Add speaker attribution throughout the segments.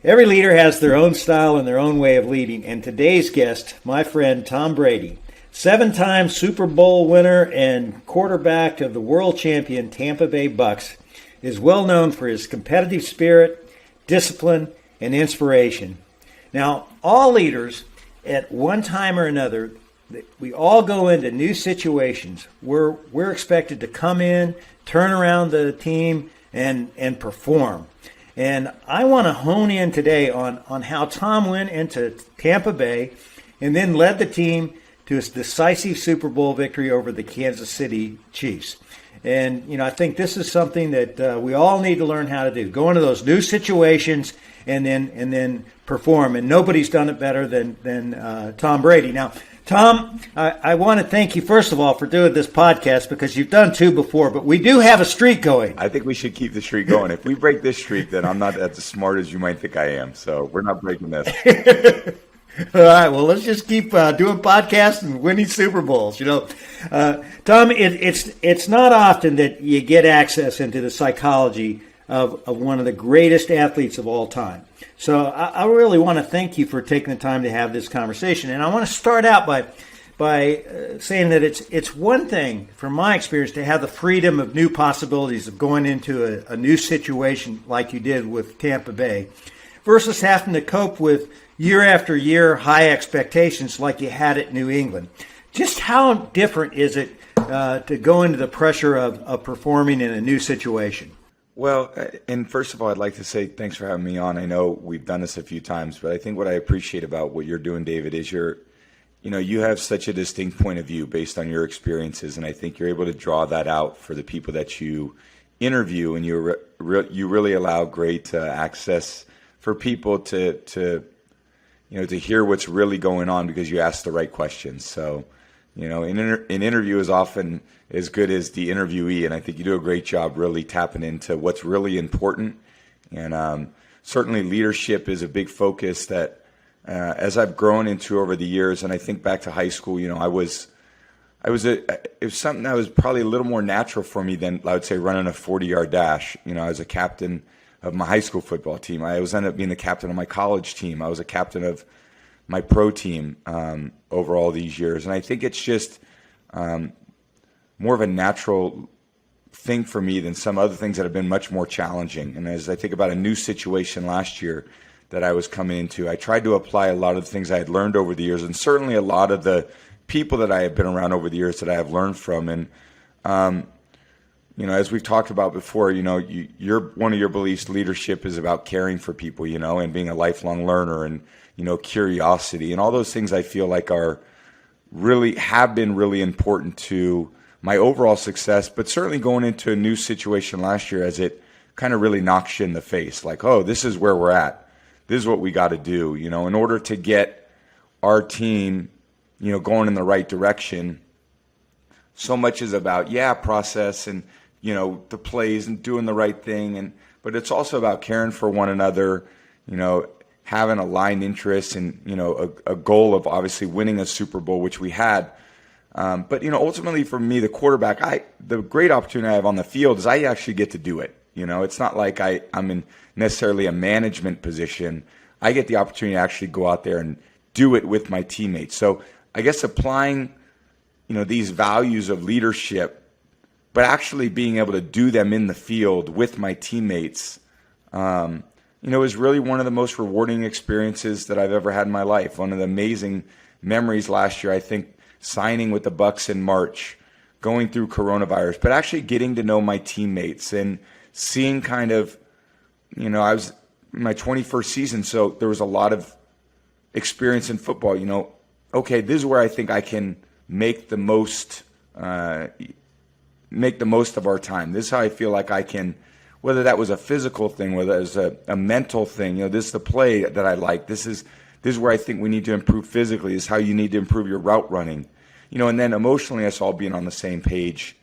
Speaker 1: Every leader has their own style and their own way of leading, and today's guest, my friend Tom Brady, 7-time Super Bowl winner and quarterback of the world champion Tampa Bay Bucs, is well known for his competitive spirit, discipline, and inspiration. Now, all leaders, at one time or another, we all go into new situations where we're expected to come in, turn around the team, and perform. And I want to hone in today on how Tom went into Tampa Bay and then led the team to its decisive Super Bowl victory over the Kansas City Chiefs. And, I think this is something that we all need to learn how to do. Go into those new situations and then perform. And nobody's done it better than Tom Brady. Now, Tom, I want to thank you, first of all, for doing this podcast because you've done 2 before, but we do have a streak going.
Speaker 2: I think we should keep the streak going. If we break this streak, then I'm not as smart as you might think I am. So we're not breaking this.
Speaker 1: All right, well, let's just keep doing podcasts and winning Super Bowls. Tom, it's not often that you get access into the psychology of one of the greatest athletes of all time. So I really want to thank you for taking the time to have this conversation. And I want to start out by saying that it's one thing, from my experience, to have the freedom of new possibilities of going into a new situation like you did with Tampa Bay versus having to cope with year after year high expectations like you had at New England. Just how different is it to go into the pressure of performing in a new situation?
Speaker 2: Well, and first of all, I'd like to say thanks for having me on. I know we've done this a few times, but I think what I appreciate about what you're doing, David, is you have such a distinct point of view based on your experiences, and I think you're able to draw that out for the people that you interview, and you really allow great access for people to hear what's really going on because you ask the right questions. So, an interview is often as good as the interviewee, and I think you do a great job really tapping into what's really important. And certainly leadership is a big focus that as I've grown into over the years, and I think back to high school, it was something that was probably a little more natural for me than, I would say, running a 40-yard dash. I was a captain of my high school football team. I ended up being the captain of my college team. I was a captain of my pro team over all these years. And I think it's just more of a natural thing for me than some other things that have been much more challenging. And as I think about a new situation last year that I was coming into, I tried to apply a lot of the things I had learned over the years, and certainly a lot of the people that I have been around over the years that I have learned from. And as we've talked about before, one of your beliefs, leadership is about caring for people, and being a lifelong learner, and curiosity, and all those things I feel like have been really important to my overall success. But certainly going into a new situation last year, as it kind of really knocks you in the face, like, oh, this is where we're at. This is what we got to do, in order to get our team, going in the right direction. So much is about, process and, the plays and doing the right thing. But it's also about caring for one another, having aligned interests and, a goal of obviously winning a Super Bowl, which we had. But, ultimately for me, the quarterback, the great opportunity I have on the field is I actually get to do it. It's not like I'm in necessarily a management position. I get the opportunity to actually go out there and do it with my teammates. So I guess applying, these values of leadership, but actually being able to do them in the field with my teammates, is really one of the most rewarding experiences that I've ever had in my life. One of the amazing memories last year, I think, signing with the Bucs in March, going through coronavirus, but actually getting to know my teammates and seeing kind of, I was in my 21st season, so there was a lot of experience in football. Okay, this is where I think I can make the most of our time. This is how I feel like I can, whether that was a physical thing, whether it was a mental thing. This is the play that I like. This is where I think we need to improve physically. This is how you need to improve your route running. And then emotionally, us all being on the same page.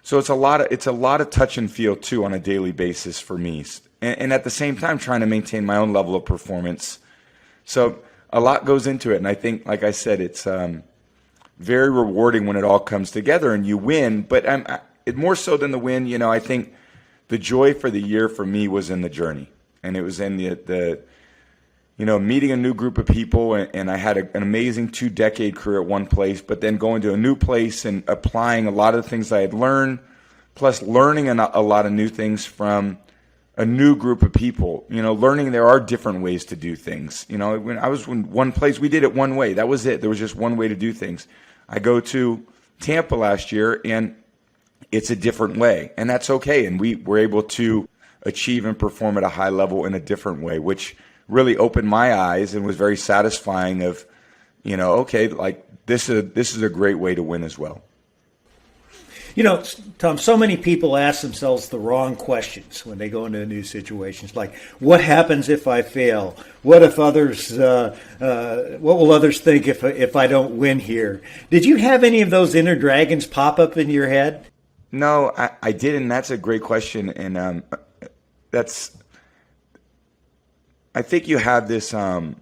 Speaker 2: So it's a lot of touch and feel too on a daily basis for me, and at the same time trying to maintain my own level of performance. So a lot goes into it, and I think, like I said, it's very rewarding when it all comes together and you win. But more so than the win, I think the joy for the year for me was in the journey. And it was in meeting a new group of people, and I had an amazing 2-decade career at one place, but then going to a new place and applying a lot of the things I had learned, plus learning a lot of new things from a new group of people, learning there are different ways to do things. When I was in one place, we did it one way. That was it. There was just one way to do things. I go to Tampa last year, and it's a different way, and that's okay. And we were able to achieve and perform at a high level in a different way, which really opened my eyes and was very satisfying of, okay, like this is a great way to win as well.
Speaker 1: Tom, so many people ask themselves the wrong questions when they go into new situations, like, what happens if I fail? What if others, what will others think if I don't win here? Did you have any of those inner dragons pop up in your head?
Speaker 2: No, I didn't. That's a great question. And I think you have this, that,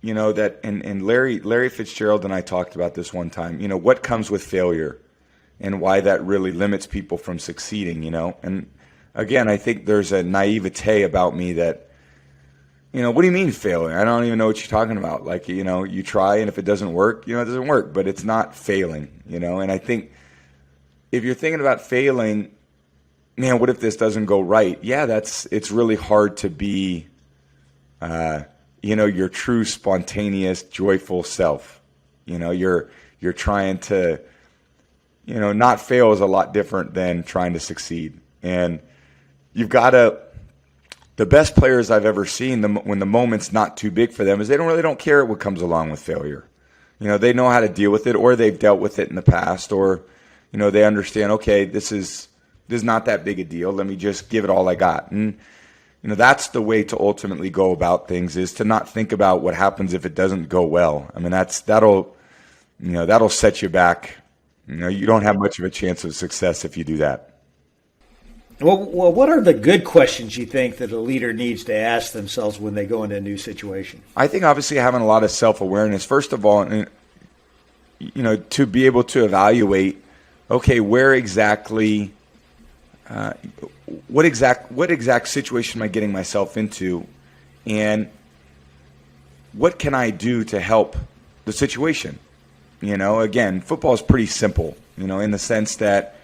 Speaker 2: and Larry Fitzgerald and I talked about this one time, what comes with failure and why that really limits people from succeeding, And again, I think there's a naivete about me that, what do you mean failure? I don't even know what you're talking about. Like, you try, and if it doesn't work, it doesn't work, but it's not failing, And I think if you're thinking about failing, man, what if this doesn't go right? Yeah, it's really hard to be, your true, spontaneous, joyful self. You're trying to, not fail is a lot different than trying to succeed. And you've got to, the best players I've ever seen, when the moment's not too big for them, is they don't care what comes along with failure. They know how to deal with it, or they've dealt with it in the past, or, they understand, okay, this is not that big a deal. Let me just give it all I got. And, that's the way to ultimately go about things, is to not think about what happens if it doesn't go well. I mean, that'll set you back. You don't have much of a chance of success if you do that.
Speaker 1: Well, what are the good questions you think that a leader needs to ask themselves when they go into a new situation?
Speaker 2: I think obviously having a lot of self-awareness, first of all, to be able to evaluate, okay, where exactly, what exact situation am I getting myself into, and what can I do to help the situation? Again, football is pretty simple, in the sense that,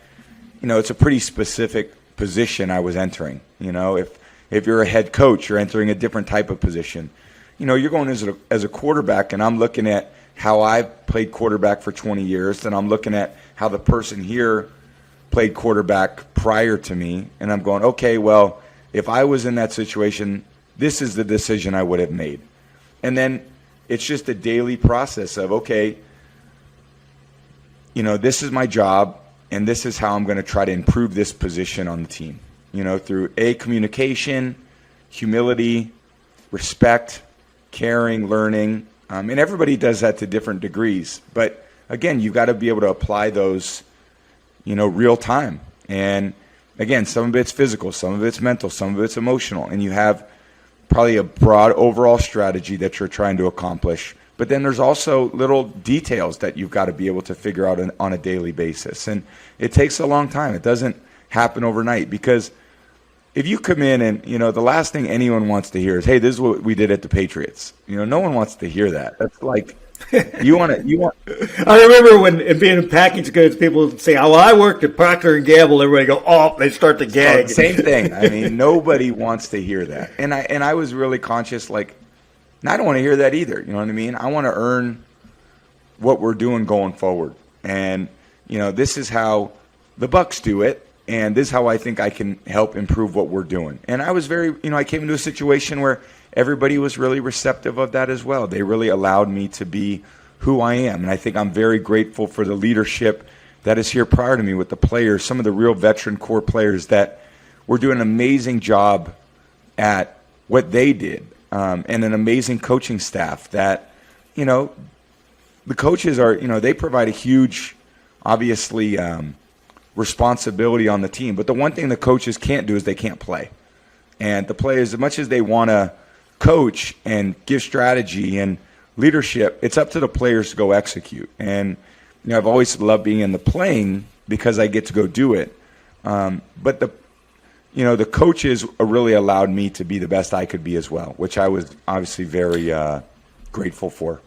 Speaker 2: it's a pretty specific position I was entering. If you're a head coach, you're entering a different type of position. You're going as a quarterback, and I'm looking at how I've played quarterback for 20 years, and I'm looking at how the person here played quarterback prior to me, and I'm going, okay, well, if I was in that situation, this is the decision I would have made. And then it's just a daily process of, okay, this is my job, and this is how I'm going to try to improve this position on the team, through communication, humility, respect, caring, learning. And everybody does that to different degrees. But again, you've got to be able to apply those, real time. And again, some of it's physical, some of it's mental, some of it's emotional. And you have probably a broad overall strategy that you're trying to accomplish. But then there's also little details that you've got to be able to figure out on a daily basis. And it takes a long time. It doesn't happen overnight, because if you come in and, the last thing anyone wants to hear is, hey, this is what we did at the Patriots. No one wants to hear that. That's like, you want.
Speaker 1: I remember when being in package goods, people would say, "Oh, well, I worked at Procter and Gamble." Everybody go, "Oh," they start to gag.
Speaker 2: Same thing. I mean, nobody wants to hear that. And I was really conscious, like, and I don't want to hear that either. You know what I mean? I want to earn what we're doing going forward. And, this is how the Bucs do it. And this is how I think I can help improve what we're doing. And I was very, I came into a situation where everybody was really receptive of that as well. They really allowed me to be who I am. And I think I'm very grateful for the leadership that is here prior to me with the players, some of the real veteran core players that were doing an amazing job at what they did. And an amazing coaching staff that, the coaches are, they provide a huge, obviously, responsibility on the team. But the one thing the coaches can't do is they can't play. And the players, as much as they want to coach and give strategy and leadership, it's up to the players to go execute. And, I've always loved being in the playing because I get to go do it. But the coaches really allowed me to be the best I could be as well, which I was obviously very grateful for.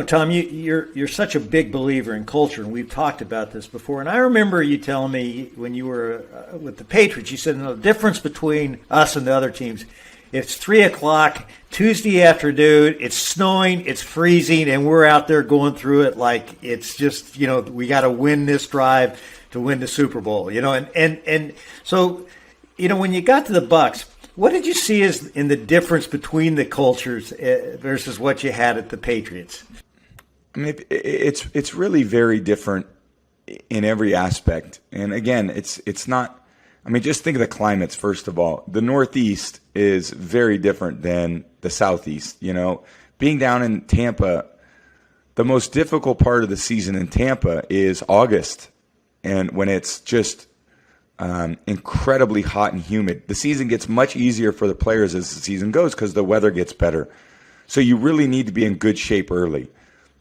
Speaker 1: Tom, you're such a big believer in culture, and we've talked about this before. And I remember you telling me when you were with the Patriots, you said, the difference between us and the other teams, it's 3:00 Tuesday afternoon, it's snowing, it's freezing, and we're out there going through it like it's just, we got to win this drive to win the Super Bowl, and so, when you got to the Bucs, what did you see as in the difference between the cultures versus what you had at the Patriots?
Speaker 2: I mean, it's really very different in every aspect. And again, it's not. I mean, just think of the climates. First of all, the Northeast is very different than the Southeast. Being down in Tampa, the most difficult part of the season in Tampa is August, and when it's just incredibly hot and humid. The season gets much easier for the players as the season goes because the weather gets better. So you really need to be in good shape early.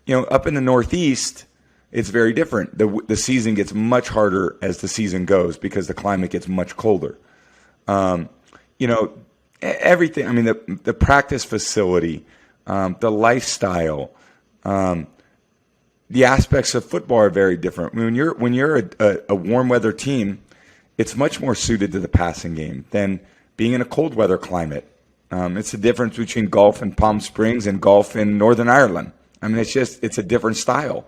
Speaker 2: Up in the Northeast, it's very different. The season gets much harder as the season goes because the climate gets much colder. Everything. I mean, the practice facility, the lifestyle, the aspects of football are very different. When you're a warm weather team, it's much more suited to the passing game than being in a cold weather climate. It's the difference between golf in Palm Springs and golf in Northern Ireland. I mean, it's a different style.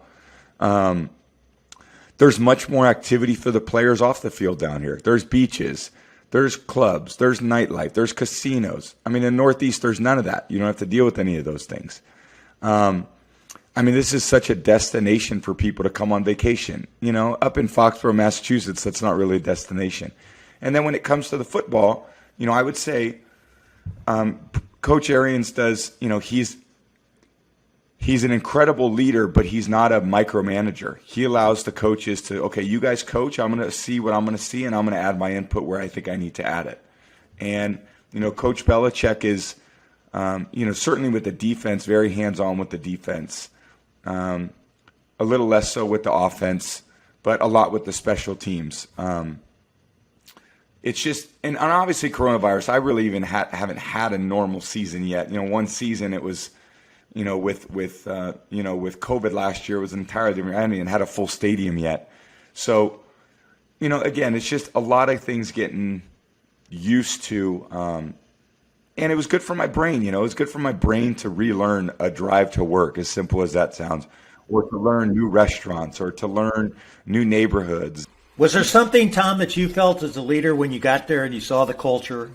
Speaker 2: There's much more activity for the players off the field down here. There's beaches, there's clubs, there's nightlife, there's casinos. I mean, in the Northeast, there's none of that. You don't have to deal with any of those things. I mean, this is such a destination for people to come on vacation. Up in Foxborough, Massachusetts, that's not really a destination. And then when it comes to the football, I would say Coach Arians does, he's an incredible leader, but he's not a micromanager. He allows the coaches to, okay, you guys coach, I'm going to see what I'm going to see, and I'm going to add my input where I think I need to add it. And, Coach Belichick is, certainly with the defense, very hands-on with the defense. A little less so with the offense, but a lot with the special teams. It's just, and obviously coronavirus, I really even haven't had a normal season yet. One season it was, with COVID last year, it was entirely different. I haven't even had a full stadium yet. So, again, it's just a lot of things getting used to, and it was good for my brain. It was good for my brain to relearn a drive to work, as simple as that sounds, or to learn new restaurants, or to learn new neighborhoods.
Speaker 1: Was there something, Tom, that you felt as a leader when you got there and you saw the culture,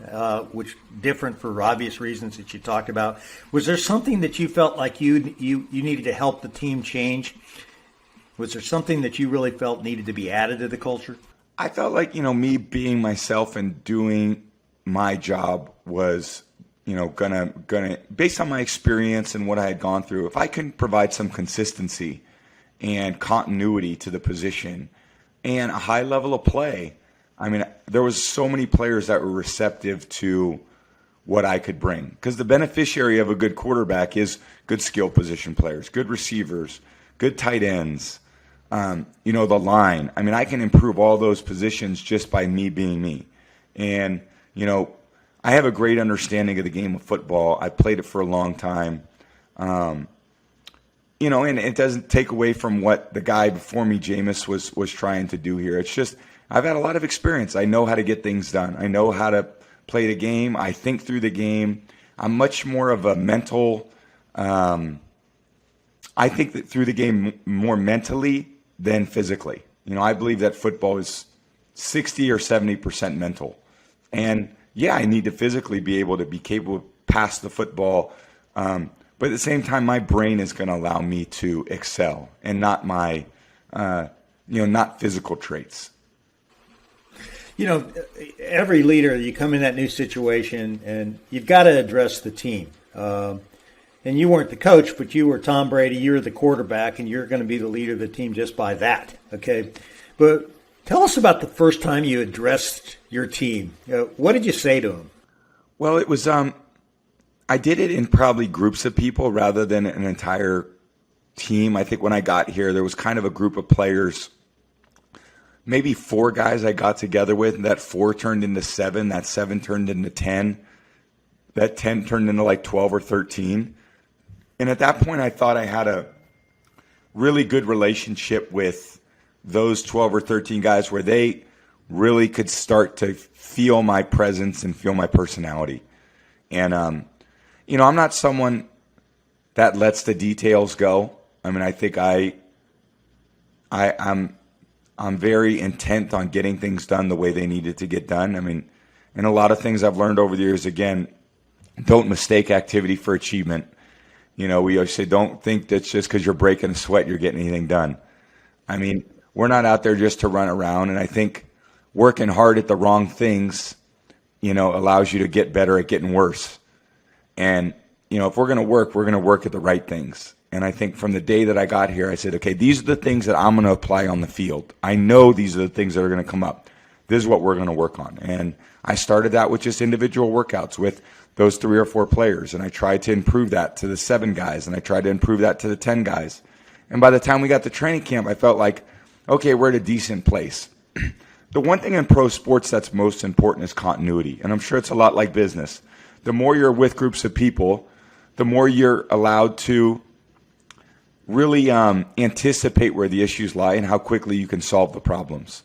Speaker 1: which different for obvious reasons that you talked about? Was there something that you felt like you needed to help the team change? Was there something that you really felt needed to be added to the culture?
Speaker 2: I felt like, me being myself and doing my job was, gonna based on my experience and what I had gone through, if I can provide some consistency and continuity to the position and a high level of play. I mean, there was so many players that were receptive to what I could bring, because the beneficiary of a good quarterback is good skill position players, good receivers, good tight ends, the line. I mean, I can improve all those positions just by me being me. And, I have a great understanding of the game of football. I played it for a long time. And it doesn't take away from what the guy before me, Jameis, was trying to do here. It's just I've had a lot of experience. I know how to get things done. I know how to play the game. I think through the game. I'm much more of a mental I think that through the game more mentally than physically. I believe that football is 60 or 70% mental. And, yeah, I need to physically be able to be capable to pass the football, but at the same time, my brain is going to allow me to excel, and not my, not physical traits.
Speaker 1: Every leader, you come in that new situation, and you've got to address the team. And you weren't the coach, but you were Tom Brady. You're the quarterback, and you're going to be the leader of the team just by that. Okay, but tell us about the first time you addressed your team. What did you say to them?
Speaker 2: Well, it was I did it in probably groups of people rather than an entire team. I think when I got here, there was kind of a group of players maybe 4 guys I got together with, and that 4 turned into 7, that 7 turned into 10, that 10 turned into like 12 or 13. And at that point, I thought I had a really good relationship with those 12 or 13 guys where they really could start to feel my presence and feel my personality. And, I'm not someone that lets the details go. I mean, I think I'm very intent on getting things done the way they needed to get done. I mean, and a lot of things I've learned over the years, again, don't mistake activity for achievement. We always say, don't think that's just because you're breaking a sweat, you're getting anything done. I mean, we're not out there just to run around. And I think working hard at the wrong things, allows you to get better at getting worse. And, if we're going to work at the right things. And I think from the day that I got here, I said, okay, these are the things that I'm going to apply on the field. I know these are the things that are going to come up. This is what we're going to work on. And I started that with just individual workouts with those 3 or 4 players. And I tried to improve that to the 7 guys. And I tried to improve that to the 10 guys. And by the time we got to training camp, I felt like, okay, we're at a decent place. The one thing in pro sports that's most important is continuity. And I'm sure it's a lot like business. The more you're with groups of people, the more you're allowed to really anticipate where the issues lie and how quickly you can solve the problems.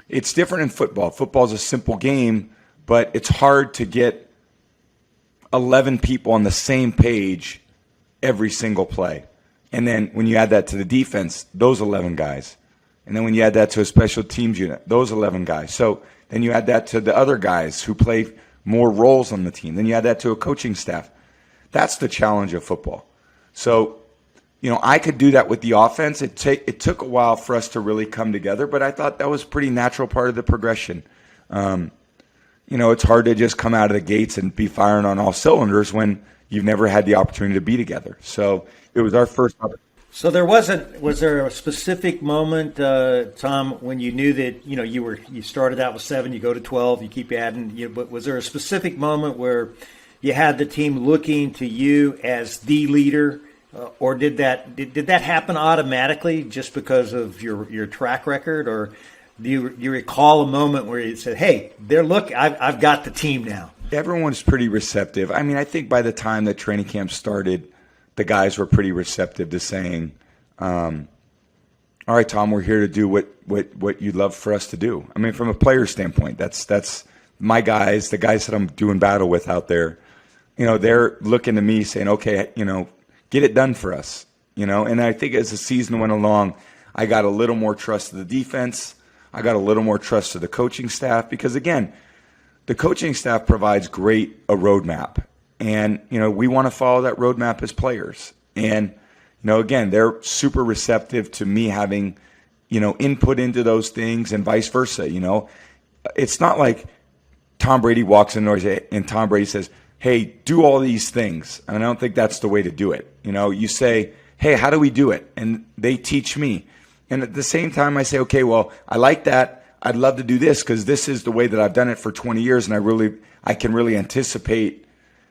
Speaker 2: It's different in football. Football is a simple game, but it's hard to get 11 people on the same page every single play. And then when you add that to the defense, those 11 guys. And then when you add that to a special teams unit, those 11 guys. So then you add that to the other guys who play more roles on the team. Then you add that to a coaching staff. That's the challenge of football. So, I could do that with the offense. It took a while for us to really come together, but I thought that was a pretty natural part of the progression. It's hard to just come out of the gates and be firing on all cylinders when you've never had the opportunity to be together. So it was our first opportunity.
Speaker 1: So was there a specific moment, Tom, when you knew that, you started out with 7, you go to 12, you keep adding, but was there a specific moment where you had the team looking to you as the leader, or did that happen automatically just because of your track record, or do you recall a moment where you said, "Hey, I've got the team now"?
Speaker 2: Everyone's pretty receptive. I mean, I think by the time that training camp started, the guys were pretty receptive to saying, "All right, Tom, we're here to do what you'd love for us to do." I mean, from a player standpoint, that's my guys, the guys that I'm doing battle with out there. They're looking to me saying, "Okay, get it done for us." And I think as the season went along, I got a little more trust of the defense. I got a little more trust of the coaching staff because, again, the coaching staff provides a roadmap. And, we want to follow that roadmap as players. And, again, they're super receptive to me having, input into those things and vice versa. It's not like Tom Brady walks in and Tom Brady says, "Hey, do all these things." And I don't think that's the way to do it. You say, "Hey, how do we do it?" And they teach me. And at the same time, I say, "Okay, well, I like that. I'd love to do this because this is the way that I've done it for 20 years. And I can really anticipate,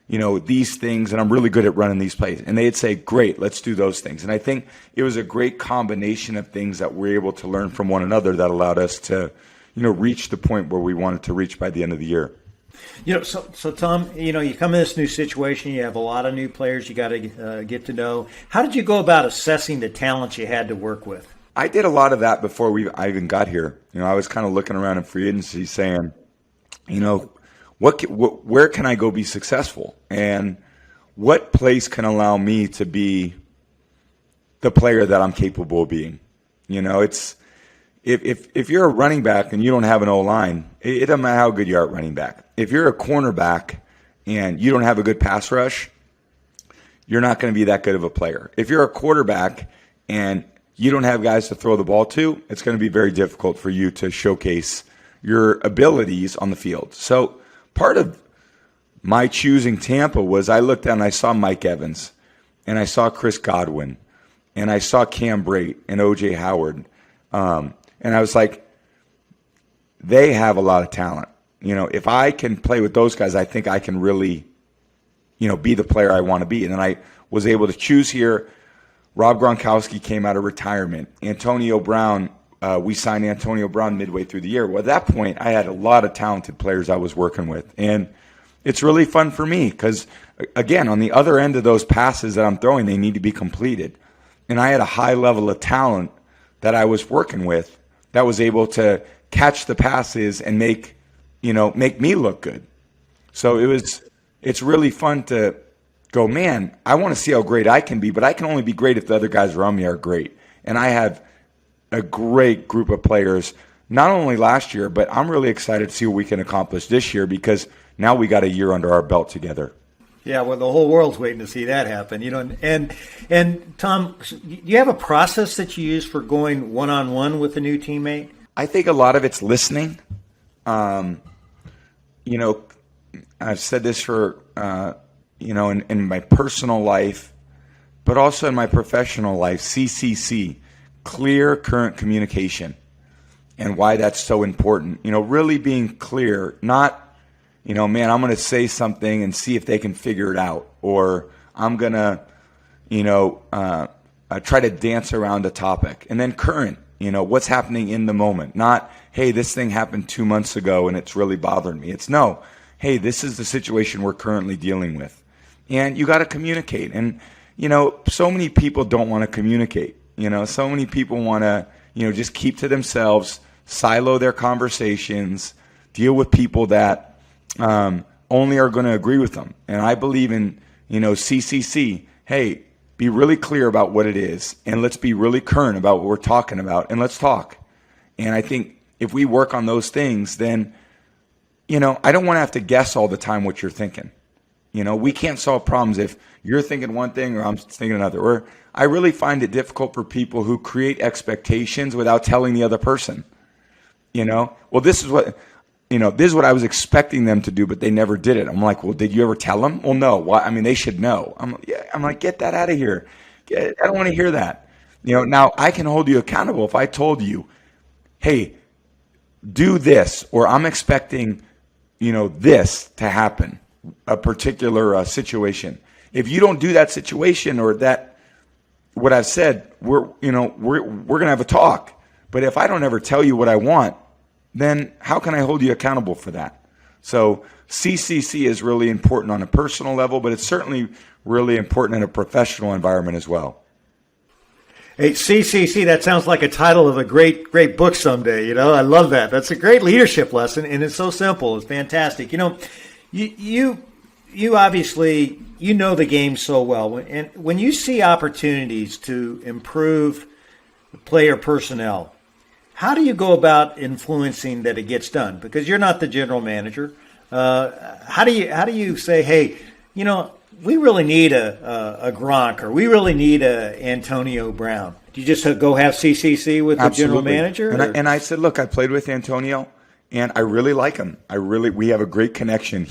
Speaker 2: these things. And I'm really good at running these plays." And they'd say, "Great, let's do those things." And I think it was a great combination of things that we're able to learn from one another that allowed us to, reach the point where we wanted to reach by the end of the year.
Speaker 1: So Tom, you come in this new situation. You have a lot of new players you got to get to know. How did you go about assessing the talent you had to work with?
Speaker 2: I did a lot of that before I even got here. I was kind of looking around in free agency saying, where can I go be successful? And what place can allow me to be the player that I'm capable of being? It's if you're a running back and you don't have an O-line, it doesn't matter how good you are at running back. If you're a cornerback and you don't have a good pass rush, you're not going to be that good of a player. If you're a quarterback and you don't have guys to throw the ball to, it's going to be very difficult for you to showcase your abilities on the field. So part of my choosing Tampa was I looked down and I saw Mike Evans and I saw Chris Godwin and I saw Cam Brate and O.J. Howard. And I was like, they have a lot of talent. If I can play with those guys, I think I can really, be the player I want to be. And then I was able to choose here. Rob Gronkowski came out of retirement. Antonio Brown we signed Antonio Brown midway through the year. Well, at that point, I had a lot of talented players I was working with. And it's really fun for me because, again, on the other end of those passes that I'm throwing, they need to be completed. And I had a high level of talent that I was working with that was able to catch the passes and make me look good. So it's really fun to go, man, I want to see how great I can be, but I can only be great if the other guys around me are great. And I have a great group of players, not only last year, but I'm really excited to see what we can accomplish this year because now we got a year under our belt together.
Speaker 1: Yeah, well, the whole world's waiting to see that happen, And Tom, do you have a process that you use for going one-on-one with a new teammate?
Speaker 2: I think a lot of it's listening. I've said this for in my personal life, but also in my professional life. CCC, clear current communication, and why that's so important. Really being clear, not. Man, I'm going to say something and see if they can figure it out. Or I'm going to, try to dance around a topic. And then current, what's happening in the moment. Not, hey, this thing happened 2 months ago and it's really bothering me. It's no, hey, this is the situation we're currently dealing with. And you got to communicate. And, so many people don't want to communicate. So many people want to, just keep to themselves, silo their conversations, deal with people that only are going to agree with them. And I believe in, CCC. Hey, be really clear about what it is, and let's be really current about what we're talking about, and let's talk. And I think if we work on those things, then, I don't want to have to guess all the time what you're thinking. We can't solve problems if you're thinking one thing or I'm thinking another. Or I really find it difficult for people who create expectations without telling the other person. Well, this is what I was expecting them to do, but they never did it. I'm like, well, did you ever tell them? Well, no. Why? I mean, they should know. I'm like, get that out of here. I don't want to hear that. Now I can hold you accountable if I told you, hey, do this, or I'm expecting, this to happen, a particular situation. If you don't do that situation or that, what I've said, we're gonna have a talk. But if I don't ever tell you what I want, then how can I hold you accountable for that? So CCC is really important on a personal level, but it's certainly really important in a professional environment as well.
Speaker 1: Hey, CCC, that sounds like a title of a great book someday. I love that. That's a great leadership lesson, and it's so simple. It's fantastic. You obviously, the game so well. And when you see opportunities to improve player personnel, how do you go about influencing that it gets done? Because you're not the general manager. How do you say, hey, we really need a Gronk, or we really need a Antonio Brown? Do you just go have CCC with the general manager?
Speaker 2: And I said, look, I played with Antonio, and I really like him. We have a great connection.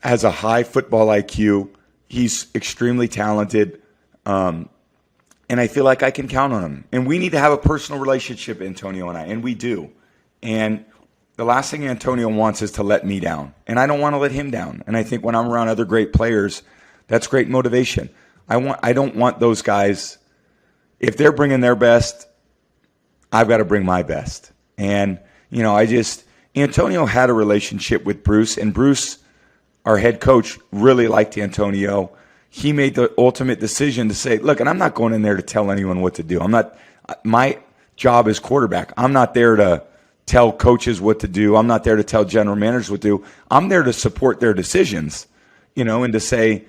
Speaker 2: Has a high football IQ. He's extremely talented. And I feel like I can count on him. And we need to have a personal relationship, Antonio and I, and we do. And the last thing Antonio wants is to let me down. And I don't want to let him down. And I think when I'm around other great players, that's great motivation. I don't want those guys, if they're bringing their best, I've got to bring my best. And, Antonio had a relationship with Bruce, and Bruce, our head coach, really liked Antonio. He made the ultimate decision to say, look, and I'm not going in there to tell anyone what to do. My job is quarterback. I'm not there to tell coaches what to do. I'm not there to tell general managers what to do. I'm there to support their decisions, and to say,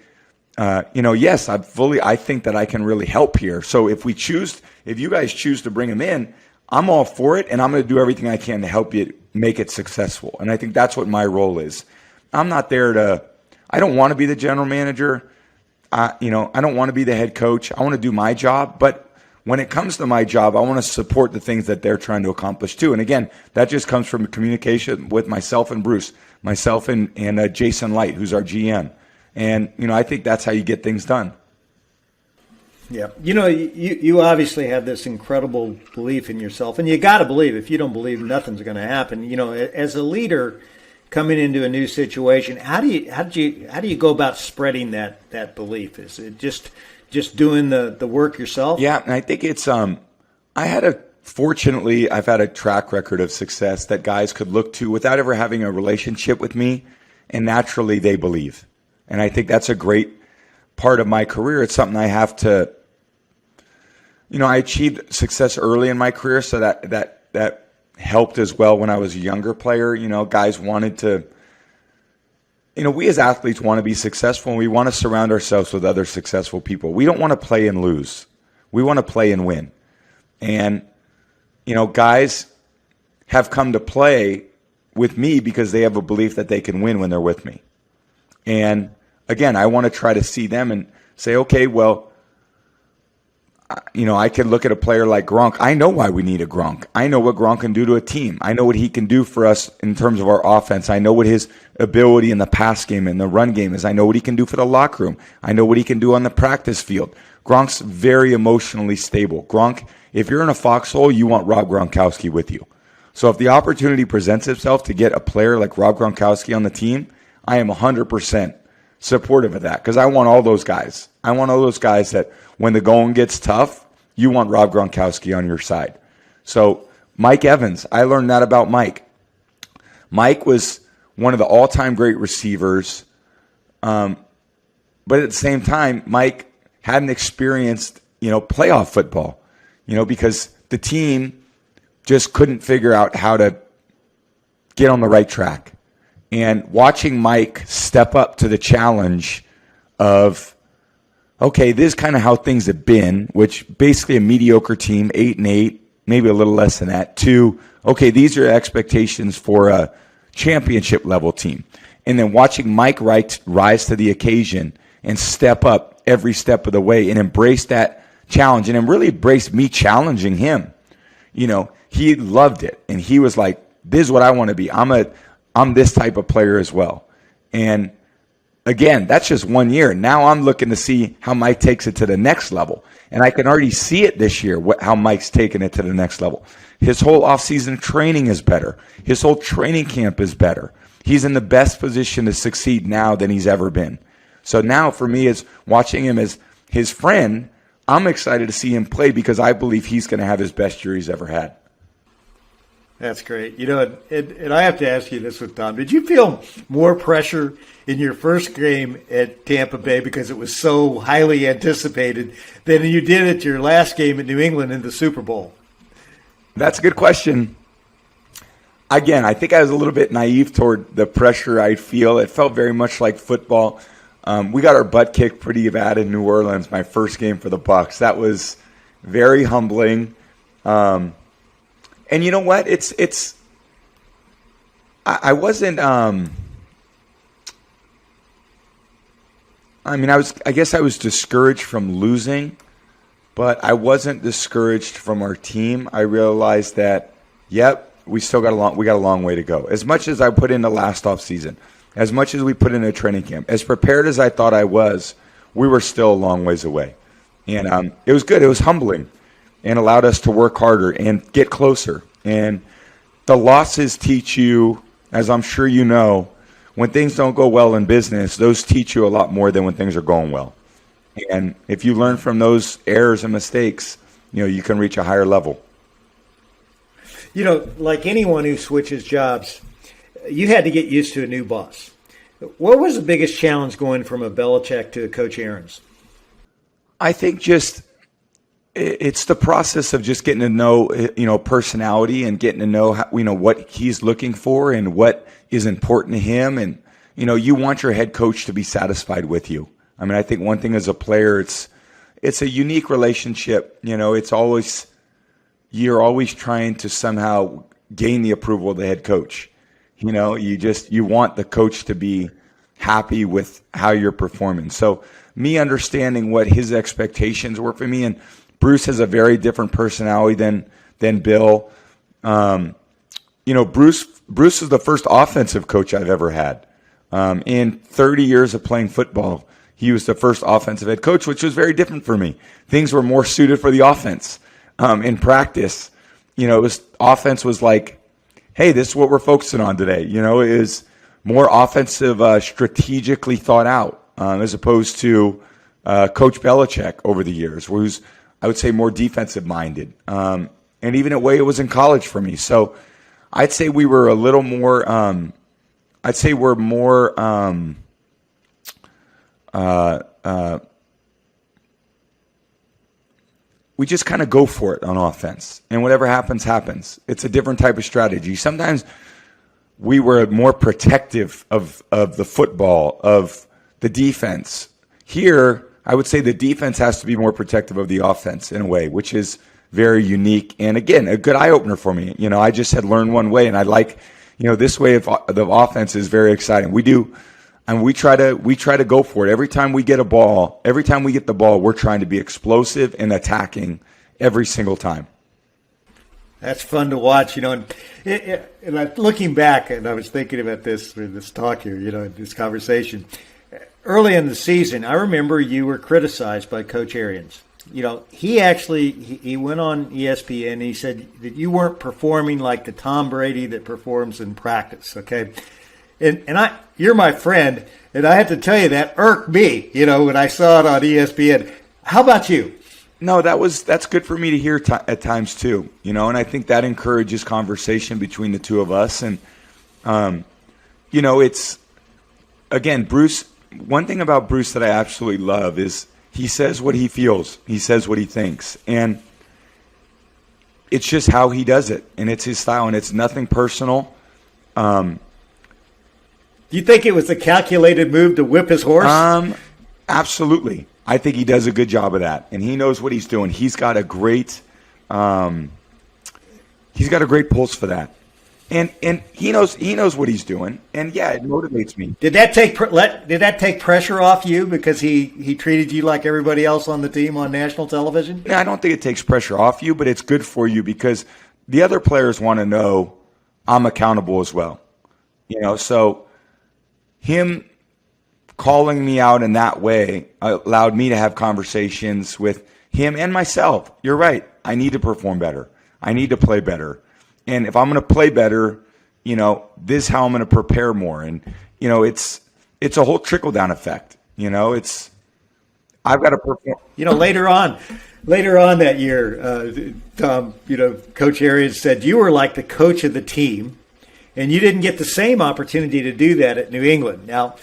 Speaker 2: yes, I think that I can really help here. So if you guys choose to bring him in, I'm all for it, and I'm going to do everything I can to help you make it successful. And I think that's what my role is. I'm not there I don't want to be the general manager. I don't want to be the head coach. I want to do my job. But when it comes to my job, I want to support the things that they're trying to accomplish too. And again, that just comes from communication with myself and Bruce, myself and Jason Light, who's our GM. And, I think that's how you get things done.
Speaker 1: Yeah. You obviously have this incredible belief in yourself, and you got to believe. If you don't believe, nothing's going to happen. As a leader coming into a new situation, how do you go about spreading that belief? Is it just doing the work yourself?
Speaker 2: Yeah, and I think it's I had a fortunately, I've had a track record of success that guys could look to without ever having a relationship with me, and naturally they believe. And I think that's a great part of my career. It's something I have to, I achieved success early in my career, so that helped as well when I was a younger player. Guys wanted to, we as athletes want to be successful, and we want to surround ourselves with other successful people. We don't want to play and lose. We want to play and win. And, guys have come to play with me because they have a belief that they can win when they're with me. And again, I want to try to see them and say, okay, well, I can look at a player like Gronk. I know why we need a Gronk. I know what Gronk can do to a team. I know what he can do for us in terms of our offense. I know what his ability in the pass game and the run game is. I know what he can do for the locker room. I know what he can do on the practice field. Gronk's very emotionally stable. Gronk, if you're in a foxhole, you want Rob Gronkowski with you. So if the opportunity presents itself to get a player like Rob Gronkowski on the team, I am 100% supportive of that, because I want all those guys. I want all those guys that when the going gets tough, you want Rob Gronkowski on your side. So Mike Evans, I learned that about Mike. Mike was one of the all-time great receivers, but at the same time, Mike hadn't experienced, playoff football, because the team just couldn't figure out how to get on the right track. And watching Mike step up to the challenge of, okay, this is kind of how things have been, which basically a mediocre team, 8-8, maybe a little less than that, to, okay, these are expectations for a championship level team. And then watching Mike rise to the occasion and step up every step of the way and embrace that challenge and really embrace me challenging him. He loved it. And he was like, this is what I want to be. I'm this type of player as well. And again, that's just 1 year. Now I'm looking to see how Mike takes it to the next level. And I can already see it this year, how Mike's taking it to the next level. His whole offseason training is better. His whole training camp is better. He's in the best position to succeed now than he's ever been. So now for me, as watching him as his friend, I'm excited to see him play because I believe he's going to have his best year he's ever had.
Speaker 1: That's great. And I have to ask you this with Tom. Did you feel more pressure in your first game at Tampa Bay because it was so highly anticipated than you did at your last game at New England in the Super Bowl?
Speaker 2: That's a good question. Again, I think I was a little bit naive toward the pressure I feel. It felt very much like football. We got our butt kicked pretty bad in New Orleans, my first game for the Bucs. That was very humbling. And you know what? I wasn't, I guess I was discouraged from losing, but I wasn't discouraged from our team. I realized that, we still got a long way to go. As much as I put in the last off season, as much as we put in a training camp, as prepared as I thought I was, we were still a long ways away. And it was good. It was humbling and allowed us to work harder and get closer. And the losses teach you, as I'm sure you know, when things don't go well in business, those teach you a lot more than when things are going well. And if you learn from those errors and mistakes, you can reach a higher level.
Speaker 1: Like anyone who switches jobs, you had to get used to a new boss. What was the biggest challenge going from a Belichick to Coach Aaron's?
Speaker 2: I think it's the process of just getting to know, personality and getting to know, what he's looking for and what is important to him. And, you want your head coach to be satisfied with you. I think one thing as a player, it's a unique relationship. You're always trying to somehow gain the approval of the head coach. You want the coach to be happy with how you're performing. So me understanding what his expectations were for me, and Bruce has a very different personality than Bill. Bruce is the first offensive coach I've ever had. In 30 years of playing football, he was the first offensive head coach, which was very different for me. Things were more suited for the offense. In practice, offense was like, hey, this is what we're focusing on today. It is more offensive, strategically thought out, as opposed to Coach Belichick over the years, who's, I would say, more defensive minded. And and even the way it was in college for me. So I'd say we were a little more. I'd say we're more. We just kind of go for it on offense, and whatever happens, happens. It's a different type of strategy. Sometimes we were more protective of the football, of the defense. Here, I would say the defense has to be more protective of the offense in a way, which is very unique. And again, a good eye opener for me. I just had learned one way, and I like, this way of the offense is very exciting. We do, and we try to go for it. Every time we get the ball, we're trying to be explosive and attacking every single time.
Speaker 1: That's fun to watch, and looking back, and I was thinking about this talk here, this conversation. Early in the season, I remember you were criticized by Coach Arians. He went on ESPN and he said that you weren't performing like the Tom Brady that performs in practice, okay? And you're my friend, and I have to tell you that irked me, when I saw it on ESPN. How about you?
Speaker 2: No, that's good for me to hear at times too, and I think that encourages conversation between the two of us. And, it's, again, Bruce, one thing about Bruce that I absolutely love is he says what he feels. He says what he thinks. And it's just how he does it, and it's his style, and it's nothing personal.
Speaker 1: Do you think it was a calculated move to whip his horse?
Speaker 2: Absolutely. I think he does a good job of that, and he knows what he's doing. He's got a great pulse for that, and he knows what he's doing. And yeah, it motivates me.
Speaker 1: Did that take pressure off you because he treated you like everybody else on the team on national television?
Speaker 2: Yeah, I don't think it takes pressure off you, but it's good for you because the other players want to know I'm accountable as well. So him calling me out in that way allowed me to have conversations with him and myself. You're right. I need to perform better. I need to play better. And if I'm going to play better, this is how I'm going to prepare more. And, it's a whole trickle-down effect. I've got to perform.
Speaker 1: Later on that year, Tom, Coach Arians said you were like the coach of the team, and you didn't get the same opportunity to do that at New England. Now,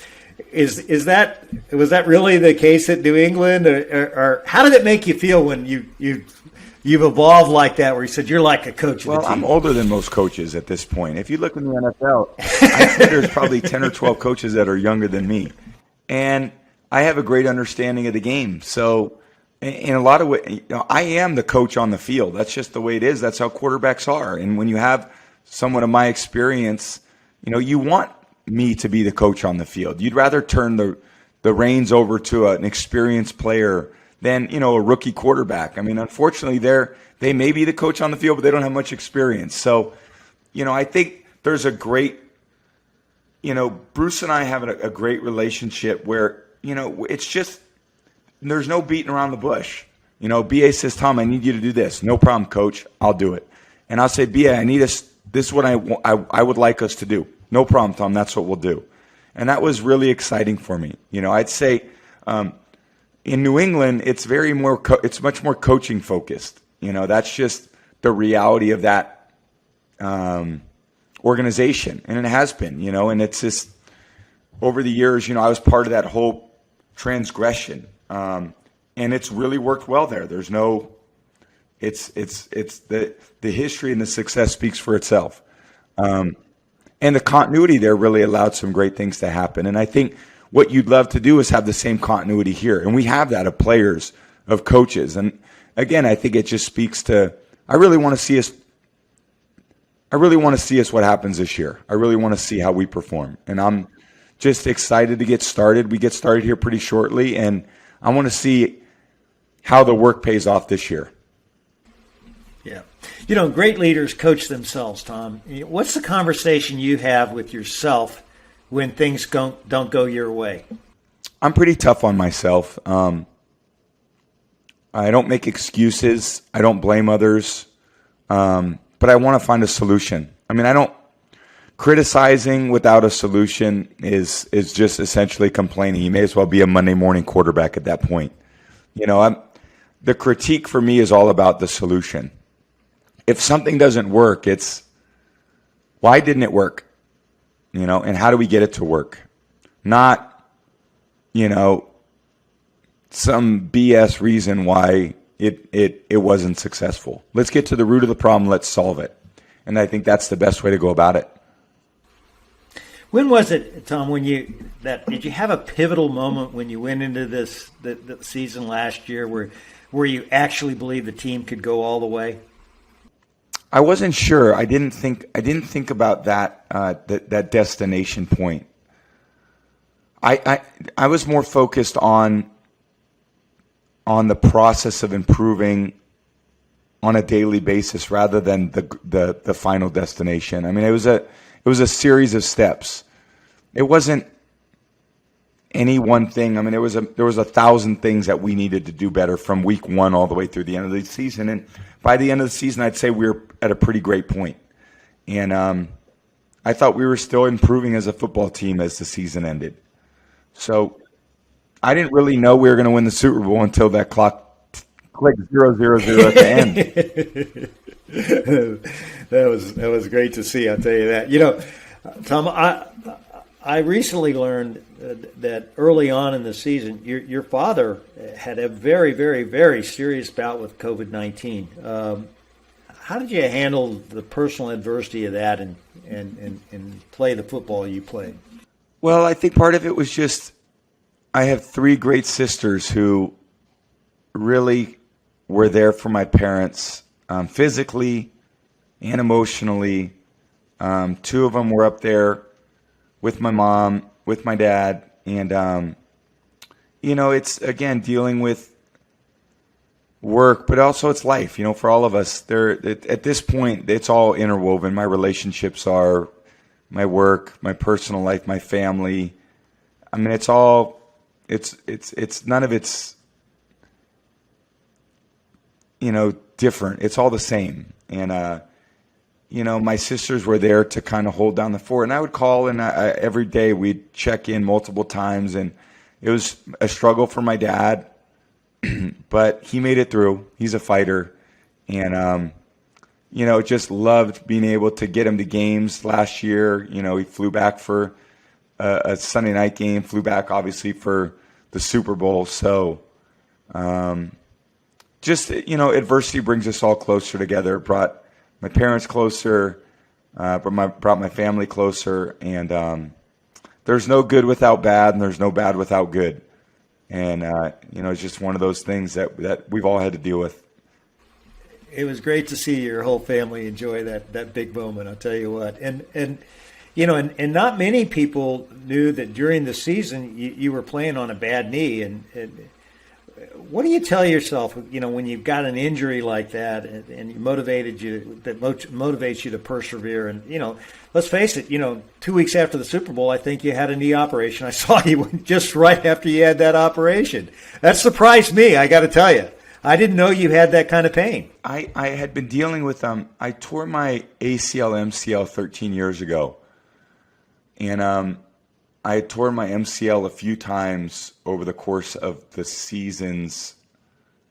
Speaker 1: was that really the case at New England, or how did it make you feel when you've evolved like that, where you said you're like a coach of the team?
Speaker 2: Well, I'm older than most coaches at this point. If you look in the NFL, I think there's probably 10 or 12 coaches that are younger than me, and I have a great understanding of the game. So, in a lot of ways, I am the coach on the field. That's just the way it is. That's how quarterbacks are. And when you have someone of my experience, you want me to be the coach on the field. You'd rather turn the reins over to an experienced player than, a rookie quarterback. I mean, unfortunately, they may be the coach on the field, but they don't have much experience. So, I think there's a great, Bruce and I have a great relationship where, it's just, there's no beating around the bush. BA says, Tom, I need you to do this. No problem, coach. I'll do it. And I'll say, BA, I need us. This is what I would like us to do. No problem, Tom. That's what we'll do. And that was really exciting for me. I'd say in New England, it's it's much more coaching focused. That's just the reality of that organization, and it has been. And it's just over the years. I was part of that whole transgression, and it's really worked well there. There's no. It's the history and the success speaks for itself. And the continuity there really allowed some great things to happen. And I think what you'd love to do is have the same continuity here. And we have that of players, of coaches. And again, I think it just speaks to, I really want to see us what happens this year. I really want to see how we perform. And I'm just excited to get started. We get started here pretty shortly. And I want to see how the work pays off this year.
Speaker 1: Yeah. Great leaders coach themselves, Tom. What's the conversation you have with yourself when things don't go your way?
Speaker 2: I'm pretty tough on myself. I don't make excuses. I don't blame others. But I want to find a solution. I mean, criticizing without a solution is just essentially complaining. You may as well be a Monday morning quarterback at that point. The critique for me is all about the solution. if something doesn't work, it's why didn't it work? And how do we get it to work? Not, some BS reason why it wasn't successful. Let's get to the root of the problem. Let's solve it. And I think that's the best way to go about it.
Speaker 1: When was it, Tom, did you have a pivotal moment when you went into the season last year where you actually believed the team could go all the way?
Speaker 2: I wasn't sure. I didn't think about that destination point. I was more focused on the process of improving on a daily basis rather than the final destination. I mean, it was a series of steps. It wasn't any one thing. I mean, there was 1,000 things that we needed to do better from week one all the way through the end of the season. And by the end of the season, I'd say we were at a pretty great point. And I thought we were still improving as a football team as the season ended. So I didn't really know we were going to win the Super Bowl until that clock clicked 0-0-0 at the end.
Speaker 1: That was great to see. I'll tell you that. Tom, I recently learned that early on in the season, your father had a very, very, very serious bout with COVID-19. How did you handle the personal adversity of that and play the football you played?
Speaker 2: Well, I think part of it was just I have 3 great sisters who really were there for my parents physically and emotionally. 2 of them were up there with my mom, with my dad, and it's again dealing with work, but also it's life. For all of us, at this point, it's all interwoven. My relationships are my work, my personal life, my family. I mean, it's all. It's none of it's different. It's all the same, and my sisters were there to kind of hold down the fort. And I would call, and every day we'd check in multiple times. And it was a struggle for my dad, but he made it through. He's a fighter. And, just loved being able to get him to games last year. He flew back for a Sunday night game, flew back, obviously, for the Super Bowl. So adversity brings us all closer together. It brought my parents closer, brought my family closer, and there's no good without bad, and there's no bad without good. And it's just one of those things that we've all had to deal with.
Speaker 1: It was great to see your whole family enjoy that big moment. I'll tell you what, and not many people knew that during the season you were playing on a bad knee, and what do you tell yourself, when you've got an injury like that and motivates you to persevere? And, let's face it, 2 weeks after the Super Bowl, I think you had a knee operation. I saw you just right after you had that operation. That surprised me, I got to tell you. I didn't know you had that kind of pain.
Speaker 2: I had been dealing with I tore my ACL, MCL 13 years ago. And I had torn my MCL a few times over the course of the seasons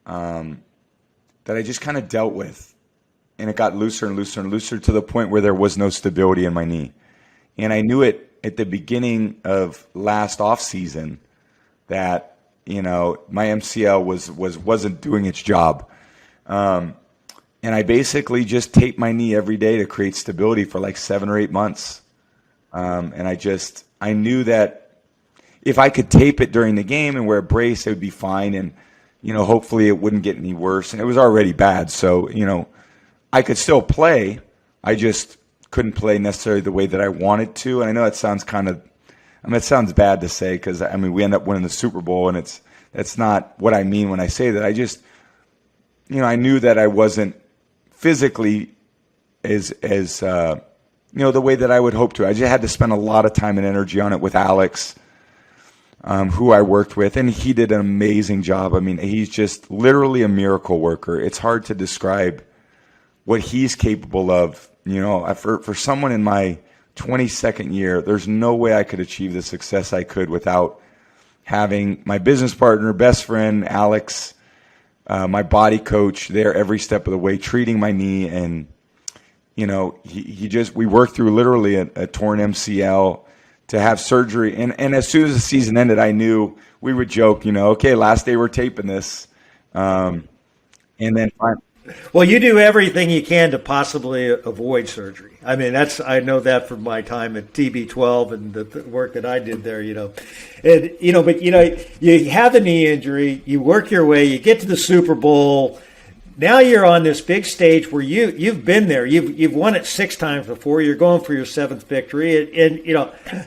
Speaker 2: that I just kind of dealt with. And it got looser and looser and looser to the point where there was no stability in my knee. And I knew it at the beginning of last off season that, my MCL wasn't doing its job. And I basically just taped my knee every day to create stability for like 7 or 8 months. And I knew that if I could tape it during the game and wear a brace, it would be fine. And, hopefully it wouldn't get any worse. And it was already bad. So, I could still play. I just couldn't play necessarily the way that I wanted to. And I know that sounds it sounds bad to say because, we end up winning the Super Bowl and that's not what I mean when I say that. I just, I knew that I wasn't physically as the way that I would hope to. I just had to spend a lot of time and energy on it with Alex, who I worked with, and he did an amazing job. He's just literally a miracle worker. It's hard to describe what he's capable of. For someone in my 22nd year, there's no way I could achieve the success I could without having my business partner, best friend, Alex, my body coach there every step of the way, treating my knee. And, we worked through literally a torn MCL to have surgery. And as soon as the season ended, I knew we would joke, okay, last day we're taping this. And then finally.
Speaker 1: Well, you do everything you can to possibly avoid surgery. I mean, I know that from my time at TB12 and the work that I did there, And, but, you have the knee injury, you work your way, you get to the Super Bowl. Now you're on this big stage where you've been there. You've won it 6 times before. You're going for your 7th victory. And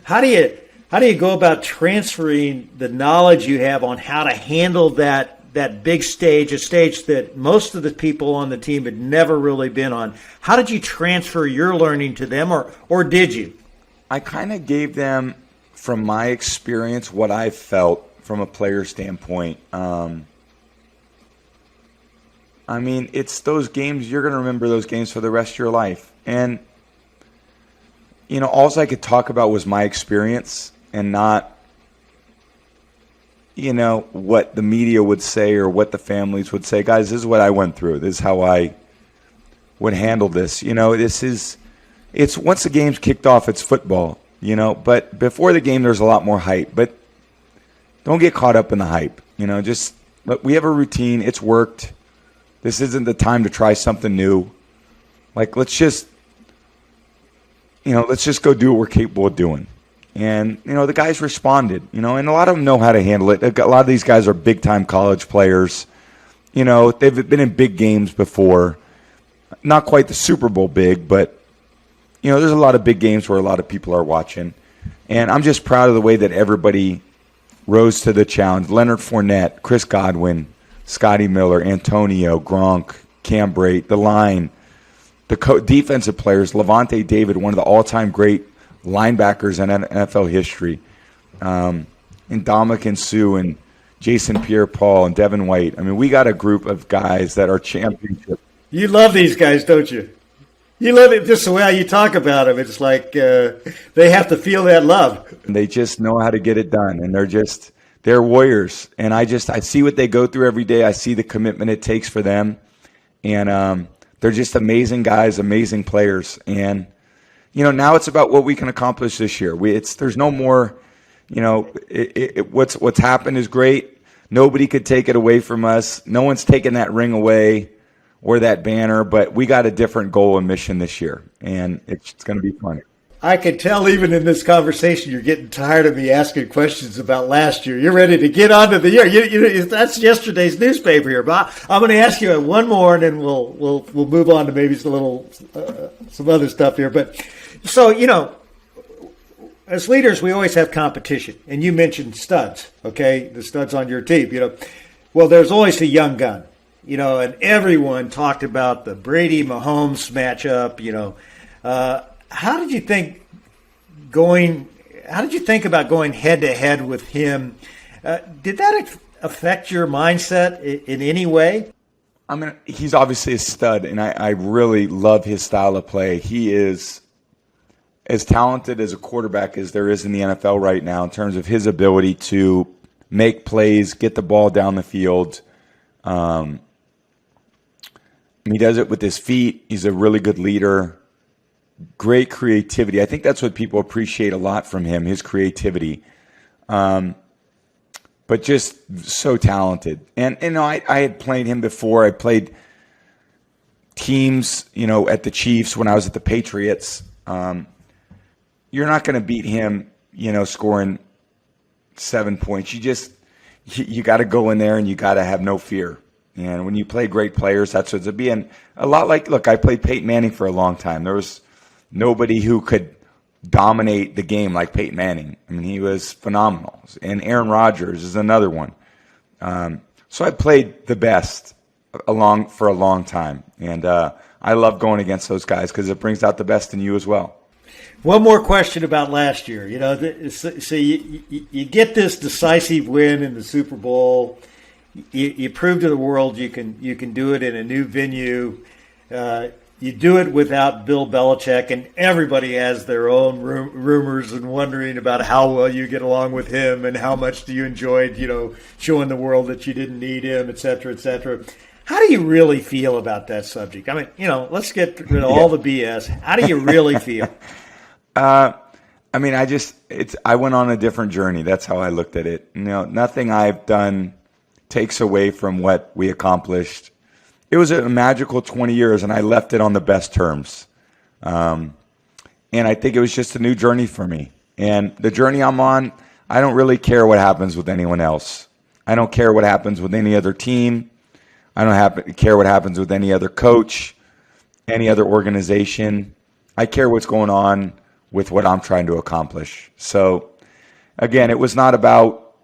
Speaker 1: how do you go about transferring the knowledge you have on how to handle that big stage, a stage that most of the people on the team had never really been on? How did you transfer your learning to them, or did you?
Speaker 2: I kind of gave them, from my experience, what I felt from a player standpoint. It's those games, you're going to remember those games for the rest of your life. And, all I could talk about was my experience and not what the media would say or what the families would say. Guys, this is what I went through. This is how I would handle this. It's once the game's kicked off, it's football, but before the game, there's a lot more hype. But don't get caught up in the hype. We have a routine. It's worked. This isn't the time to try something new. Let's just go do what we're capable of doing. And, the guys responded, and a lot of them know how to handle it. A lot of these guys are big-time college players. They've been in big games before. Not quite the Super Bowl big, but, there's a lot of big games where a lot of people are watching. And I'm just proud of the way that everybody rose to the challenge. Leonard Fournette, Chris Godwin, Scotty Miller, Antonio, Gronk, Cam Brate, the line, the defensive players, Levante David, one of the all-time great linebackers in NFL history, and Ndamukong Suh and Jason Pierre-Paul and Devin White. We got a group of guys that are championship.
Speaker 1: You love these guys, don't you? You love it just the way you talk about them. It's like they have to feel that love.
Speaker 2: And they just know how to get it done, and they're warriors. And I see what they go through every day. I see the commitment it takes for them, and they're just amazing guys, amazing players. And now it's about what we can accomplish this year. There's no more, what's happened is great. Nobody could take it away from us. No one's taking that ring away or that banner, but we got a different goal and mission this year, and it's going to be fun.
Speaker 1: I can tell even in this conversation you're getting tired of me asking questions about last year. You're ready to get on to the year. That's yesterday's newspaper here. But I'm going to ask you one more, and then we'll move on to maybe some other stuff here. But so as leaders, we always have competition, and you mentioned studs. Okay, the studs on your team. Well, there's always a young gun. And everyone talked about the Brady-Mahomes matchup. How did you think about going head to head with him? Did that affect your mindset in any way?
Speaker 2: He's obviously a stud, and I really love his style of play. He is as talented as a quarterback as there is in the NFL right now in terms of his ability to make plays, get the ball down the field. He does it with his feet. He's a really good leader. Great creativity. I think that's what people appreciate a lot from him, his creativity. But just so talented. And I had played him before. I played teams, at the Chiefs when I was at the Patriots. You're not going to beat him, scoring 7 points. You got to go in there and you got to have no fear. And when you play great players, that's what it's being. A lot like, look, I played Peyton Manning for a long time. There was nobody who could dominate the game like Peyton Manning. He was phenomenal. And Aaron Rodgers is another one. So I played the best for a long time. And I love going against those guys because it brings out the best in you as well.
Speaker 1: One more question about last year. So you get this decisive win in the Super Bowl. You prove to the world you can do it in a new venue. you do it without Bill Belichick, and everybody has their own rumors and wondering about how well you get along with him and how much do you enjoy, showing the world that you didn't need him, et cetera, et cetera. How do you really feel about that subject? I mean, let's get rid of all the BS. How do you really feel?
Speaker 2: I went on a different journey. That's how I looked at it. Nothing I've done takes away from what we accomplished. It was a magical 20 years, and I left it on the best terms. And I think it was just a new journey for me. And the journey I'm on, I don't really care what happens with anyone else. I don't care what happens with any other team. I don't care what happens with any other coach, any other organization. I care what's going on with what I'm trying to accomplish. So, again, it was not about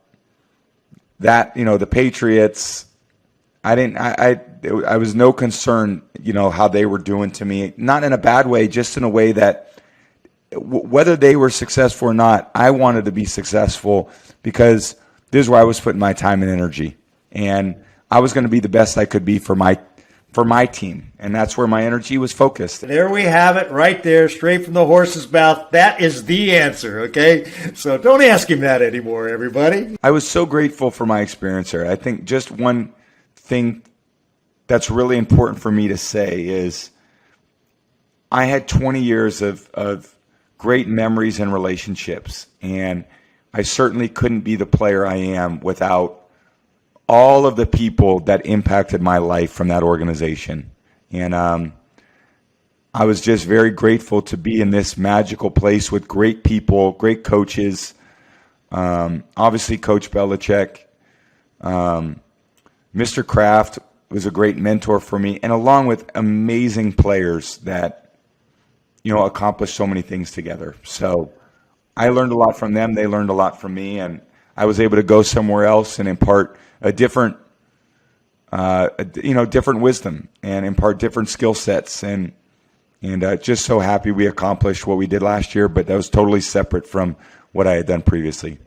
Speaker 2: that, the Patriots. I was no concern, how they were doing to me. Not in a bad way, just in a way that whether they were successful or not, I wanted to be successful because this is where I was putting my time and energy. And I was going to be the best I could be for my team. And that's where my energy was focused.
Speaker 1: There we have it right there, straight from the horse's mouth. That is the answer, okay? So don't ask him that anymore, everybody.
Speaker 2: I was so grateful for my experience there. I think just one thing that's really important for me to say is I had 20 years of great memories and relationships, and I certainly couldn't be the player I am without all of the people that impacted my life from that organization. And I was just very grateful to be in this magical place with great people, great coaches, obviously Coach Belichick. Mr. Kraft was a great mentor for me, and along with amazing players that, accomplished so many things together. So I learned a lot from them. They learned a lot from me, and I was able to go somewhere else and impart a different, different wisdom and impart different skill sets. And just so happy we accomplished what we did last year, but that was totally separate from what I had done previously.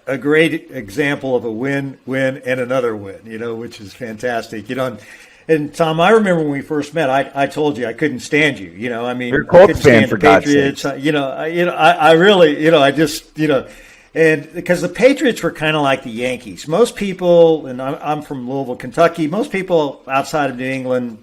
Speaker 1: A great example of a win, and another win, which is fantastic. And Tom, I remember when we first met, I told you I couldn't stand you. You're
Speaker 2: a Colts fan, for God's
Speaker 1: sake. I really, and because the Patriots were kind of like the Yankees. Most people, and I'm from Louisville, Kentucky. Most people outside of New England,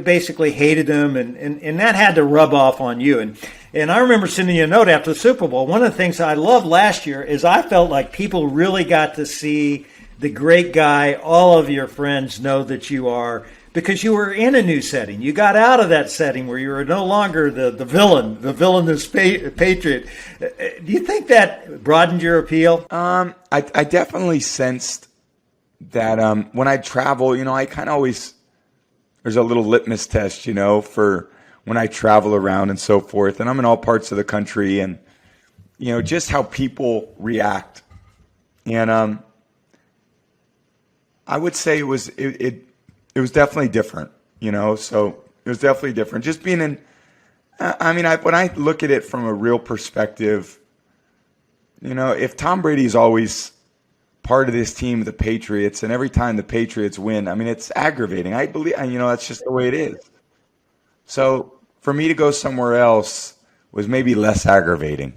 Speaker 1: basically hated them, and that had to rub off on you. And I remember sending you a note after the Super Bowl. One of the things I loved last year is I felt like people really got to see the great guy all of your friends know that you are, because you were in a new setting. You got out of that setting where you were no longer the villainous patriot. Do you think that broadened your appeal?
Speaker 2: I definitely sensed that when I travel, I kind of always, there's a little litmus test, for when I travel around and so forth. And I'm in all parts of the country, and, just how people react. And I would say it was definitely different, so it was definitely different. Just being in, when I look at it from a real perspective, if Tom Brady's always part of this team, the Patriots, and every time the Patriots win, it's aggravating. I believe, that's just the way it is. So for me to go somewhere else was maybe less aggravating.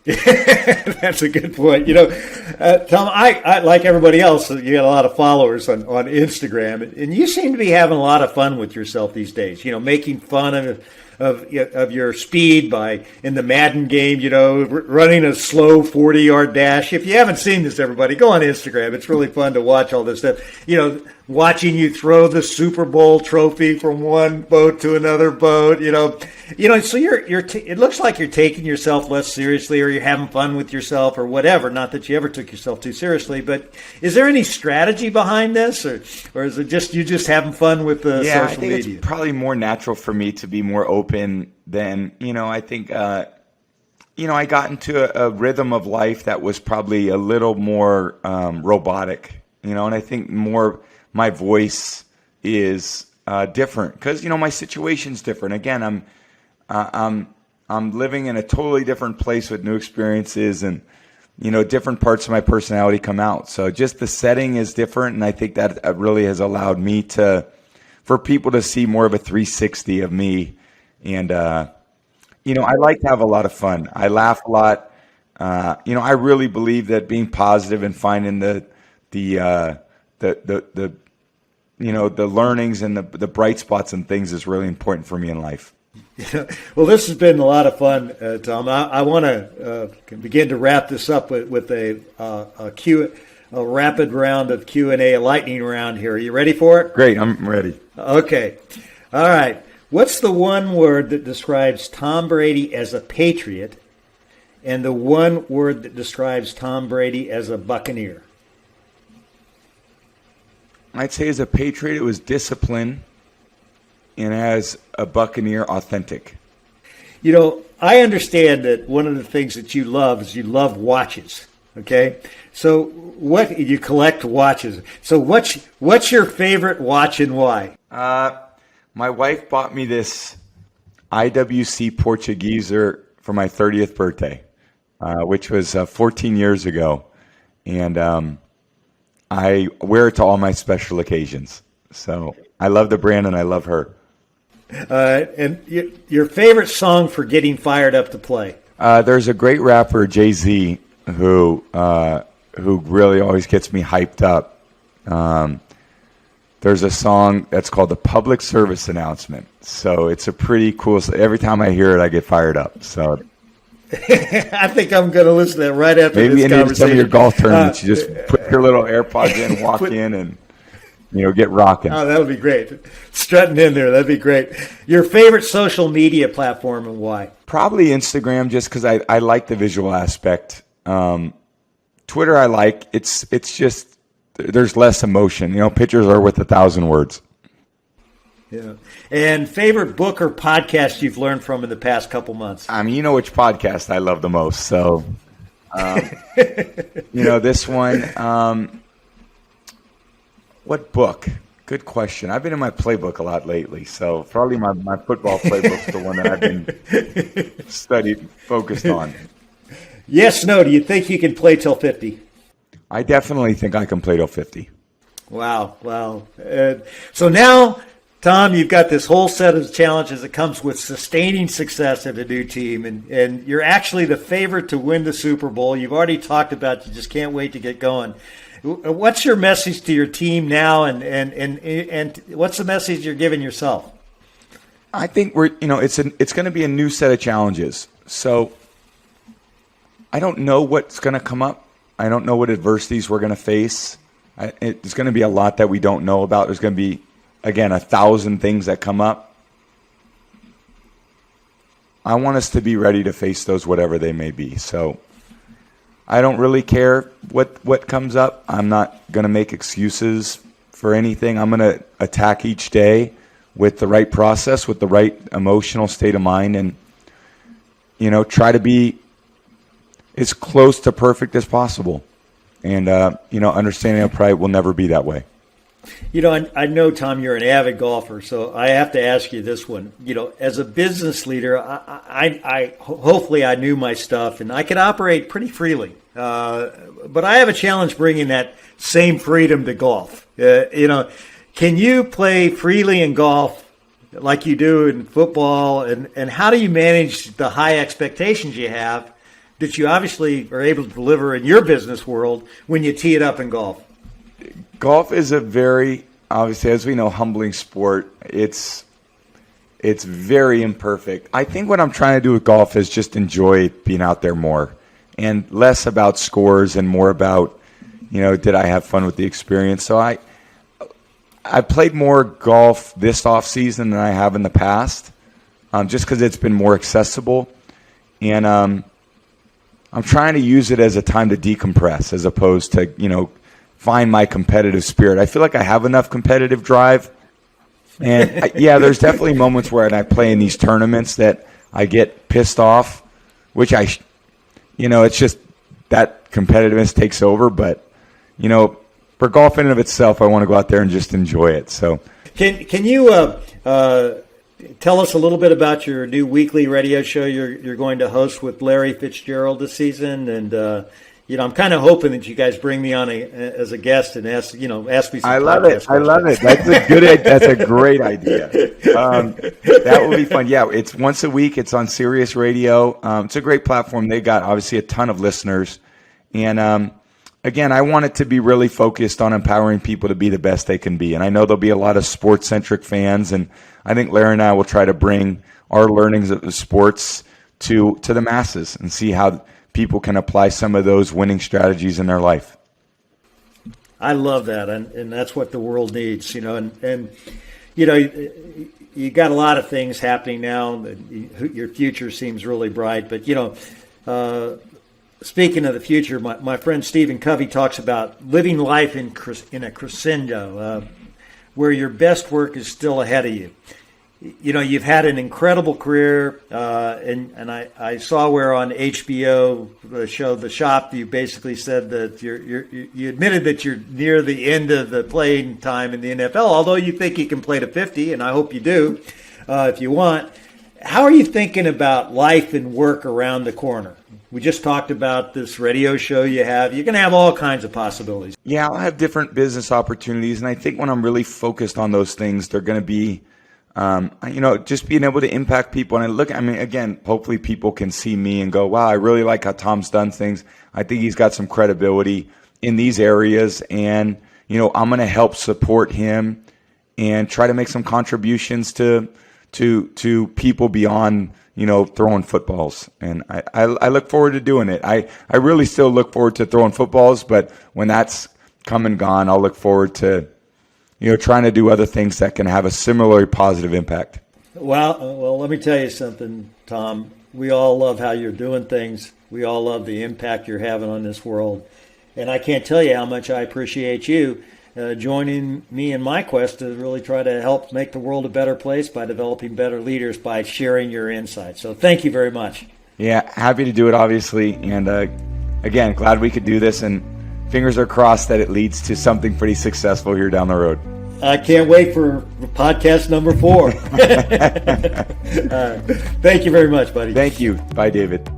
Speaker 1: That's a good point. Tom, I like everybody else, you got a lot of followers on Instagram, and you seem to be having a lot of fun with yourself these days. Making fun of your speed by in the Madden game. Running a slow 40-yard dash. If you haven't seen this, everybody, go on Instagram. It's really fun to watch all this stuff. Watching you throw the Super Bowl trophy from one boat to another boat. So it looks like you're taking yourself less seriously, or you're having fun with yourself, or whatever. Not that you ever took yourself too seriously, but is there any strategy behind this, or is it just you just having fun with the social
Speaker 2: I think
Speaker 1: media?
Speaker 2: It's probably more natural for me to be more open than I think. I got into a rhythm of life that was probably a little more robotic. And I think more my voice is different because my situation's different. Again, I'm living in a totally different place with new experiences, and different parts of my personality come out. So just the setting is different, and I think that really has allowed me to for people to see more of a 360 of me. And, I like to have a lot of fun. I laugh a lot. I really believe that being positive and finding the learnings and the bright spots and things is really important for me in life.
Speaker 1: Well, this has been a lot of fun, Tom. I want to begin to wrap this up with a rapid round of Q&A, a lightning round here. Are you ready for it?
Speaker 2: Great, I'm ready.
Speaker 1: Okay. All right. What's the one word that describes Tom Brady as a Patriot and the one word that describes Tom Brady as a Buccaneer?
Speaker 2: I'd say as a Patriot, it was discipline, and as a Buccaneer, authentic.
Speaker 1: I understand that one of the things that you love is you love watches. Okay, so what you collect watches? So what's your favorite watch and why?
Speaker 2: My wife bought me this IWC Portugueser for my 30th birthday, which was 14 years ago, and I wear it to all my special occasions. So I love the brand and I love her.
Speaker 1: And your favorite song for getting fired up to play?
Speaker 2: There's a great rapper, Jay-Z, who really always gets me hyped up. There's a song that's called the Public Service Announcement. So it's a pretty cool. Every time I hear it, I get fired up. So
Speaker 1: I think I'm going to listen to that right after
Speaker 2: maybe
Speaker 1: this conversation.
Speaker 2: Maybe some of your golf tournaments, you just put your little AirPods in, walk in, and get rocking.
Speaker 1: Oh, that'll be great. Strutting in there, that'd be great. Your favorite social media platform and why?
Speaker 2: Probably Instagram, just because I like the visual aspect. Twitter, I like. It's just there's less emotion. Pictures are worth 1,000 words.
Speaker 1: Yeah. And favorite book or podcast you've learned from in the past couple months?
Speaker 2: You know which podcast I love the most. So, this one. What book? Good question. I've been in my playbook a lot lately, so probably my football playbook's the one that I've been focused on.
Speaker 1: Yes, no. Do you think you can play till 50?
Speaker 2: I definitely think I can play till 50.
Speaker 1: Wow. So now, Tom, you've got this whole set of challenges that comes with sustaining success at a new team, and you're actually the favorite to win the Super Bowl. You've already talked about you just can't wait to get going. What's your message to your team now, and what's the message you're giving yourself?
Speaker 2: I think it's going to be a new set of challenges. So I don't know what's going to come up. I don't know what adversities we're going to face. It's going to be a lot that we don't know about. There's going to be, again, 1,000 things that come up. I want us to be ready to face those, whatever they may be. So I don't really care what comes up. I'm not going to make excuses for anything. I'm going to attack each day with the right process, with the right emotional state of mind, and try to be as close to perfect as possible. And understanding that probably will never be that way.
Speaker 1: I know, Tom, you're an avid golfer, so I have to ask you this one. As a business leader, I hopefully I knew my stuff and I could operate pretty freely. But I have a challenge bringing that same freedom to golf. Can you play freely in golf like you do in football? And how do you manage the high expectations you have that you obviously are able to deliver in your business world when you tee it up in golf?
Speaker 2: Golf is a very, obviously, as we know, humbling sport. It's very imperfect. I think what I'm trying to do with golf is just enjoy being out there more, and less about scores and more about, did I have fun with the experience? So I played more golf this off season than I have in the past, just because it's been more accessible, and I'm trying to use it as a time to decompress as opposed to find my competitive spirit. I feel like I have enough competitive drive. And there's definitely moments where I play in these tournaments that I get pissed off, which it's just that competitiveness takes over. But, for golf in and of itself, I want to go out there and just enjoy it. So
Speaker 1: can you tell us a little bit about your new weekly radio show you're going to host with Larry Fitzgerald this season, and I'm kind of hoping that you guys bring me on as a guest and ask me some.
Speaker 2: I love it. That's a good. That's a great idea. That will be fun. Yeah, it's once a week. It's on Sirius Radio. It's a great platform. They got obviously a ton of listeners, and again, I want it to be really focused on empowering people to be the best they can be. And I know there'll be a lot of sports centric fans, and I think Larry and I will try to bring our learnings of the sports to the masses and see how people can apply some of those winning strategies in their life.
Speaker 1: I love that, and that's what the world needs, and you got a lot of things happening now. Your future seems really bright, but speaking of the future, my friend Stephen Covey talks about living life in a crescendo, where your best work is still ahead of you. You've had an incredible career, and I saw where on HBO, the show The Shop, you basically said that you admitted that you're near the end of the playing time in the NFL, although you think you can play to 50, and I hope you do if you want. How are you thinking about life and work around the corner? We just talked about this radio show you have. You're going to have all kinds of possibilities.
Speaker 2: Yeah, I'll have different business opportunities, and I think when I'm really focused on those things, they're going to be just being able to impact people. And again, hopefully people can see me and go, wow, I really like how Tom's done things. I think he's got some credibility in these areas. And, I'm going to help support him and try to make some contributions to people beyond, throwing footballs. And I look forward to doing it. I really still look forward to throwing footballs, but when that's come and gone, I'll look forward to trying to do other things that can have a similarly positive impact.
Speaker 1: Well, let me tell you something, Tom. We all love how you're doing things. We all love the impact you're having on this world. And I can't tell you how much I appreciate you joining me in my quest to really try to help make the world a better place by developing better leaders by sharing your insights. So thank you very much.
Speaker 2: Yeah, happy to do it, obviously. And again, glad we could do this. And fingers are crossed that it leads to something pretty successful here down the road.
Speaker 1: I can't wait for podcast number 4. Thank you very much, buddy.
Speaker 2: Thank you. Bye, David.